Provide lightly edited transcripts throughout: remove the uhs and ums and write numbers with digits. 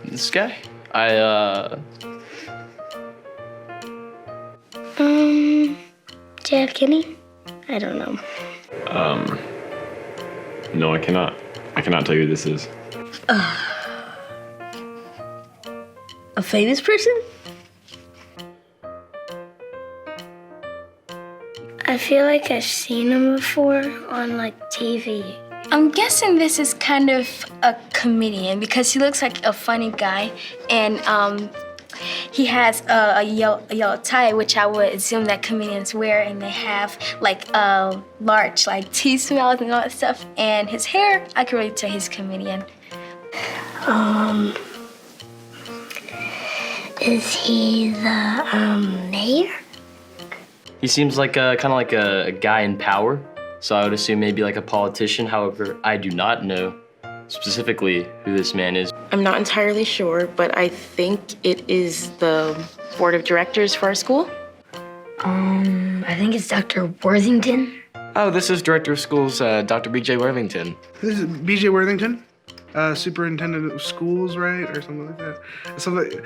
This guy? Jack Kinney? I don't know. No, I cannot. I cannot tell you who this is. A famous person? I feel like I've seen him before on like TV. I'm guessing this is kind of a comedian because he looks like a funny guy, and he has a yellow tie, which I would assume that comedians wear, and they have like large like teeth smells and all that stuff. And his hair, I can really tell he's a comedian. Is he the mayor? He seems like kind of like a guy in power, so I would assume maybe like a politician. However, I do not know specifically who this man is. I'm not entirely sure, but I think it is the board of directors for our school. I think it's Dr. Worthington. Oh, this is Director of Schools, Dr. B.J. Worthington. This is B.J. Worthington, Superintendent of Schools, right? Or something like that. Something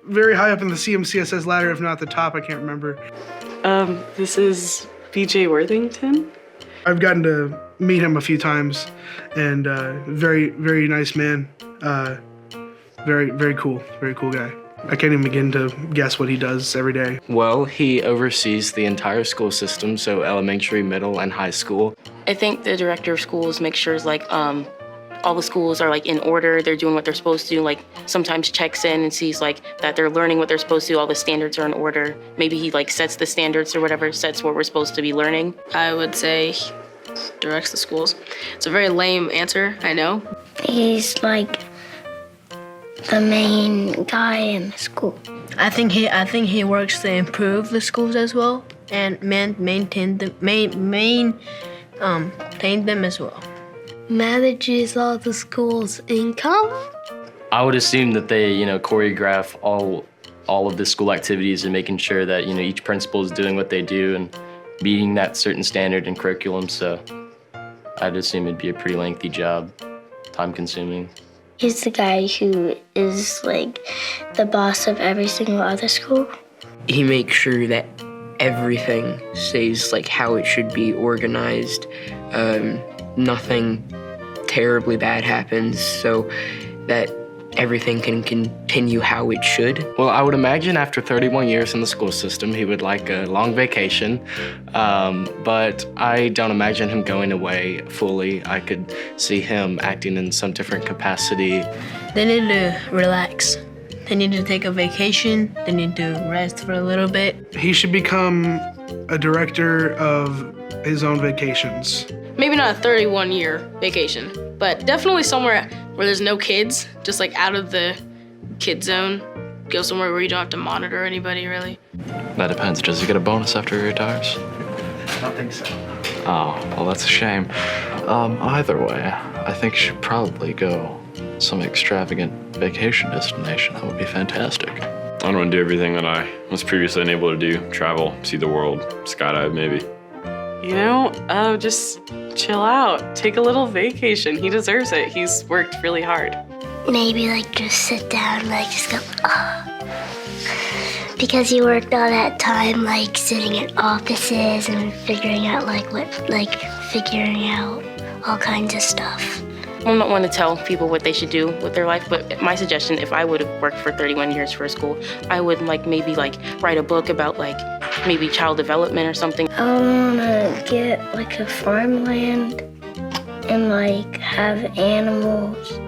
very high up in the CMCSS ladder, if not the top, I can't remember. This is B.J. Worthington. I've gotten to meet him a few times, and very, very nice man. Very cool guy. I can't even begin to guess what he does every day. Well, he oversees the entire school system, so elementary, middle, and high school. I think the director of schools makes sure like all the schools are like in order, they're doing what they're supposed to do, like sometimes checks in and sees like that they're learning what they're supposed to do, all the standards are in order. Maybe he like sets the standards or whatever, sets what we're supposed to be learning. I would say he directs the schools. It's a very lame answer, I know. He's like the main guy in the school. I think he works to improve the schools as well and maintain them as well. Manages all the school's income. I would assume that they, choreograph all of the school activities and making sure that, each principal is doing what they do and meeting that certain standard and curriculum. So I'd assume it'd be a pretty lengthy job, time-consuming. He's the guy who is like the boss of every single other school. He makes sure that everything stays like how it should be organized. Nothing terribly bad happens, so that everything can continue how it should. Well, I would imagine after 31 years in the school system, he would like a long vacation, but I don't imagine him going away fully. I could see him acting in some different capacity. They need to relax. They need to take a vacation. They need to rest for a little bit. He should become a director of his own vacations. Maybe not a 31-year vacation, but definitely somewhere where there's no kids, just like out of the kid zone. Go somewhere where you don't have to monitor anybody, really. That depends. Does he get a bonus after he retires? I don't think so. Oh, well, that's a shame. Either way, I think you should probably go some extravagant vacation destination. That would be fantastic. I don't want to do everything that I was previously unable to do. Travel, see the world, skydive maybe. Just chill out. Take a little vacation. He deserves it. He's worked really hard. Maybe like just sit down, like just go, because you worked all that time like sitting in offices and figuring out figuring out all kinds of stuff. I'm not one to tell people what they should do with their life, but my suggestion, if I would have worked for 31 years for a school, I would maybe write a book about maybe child development or something. I wanna get a farmland and have animals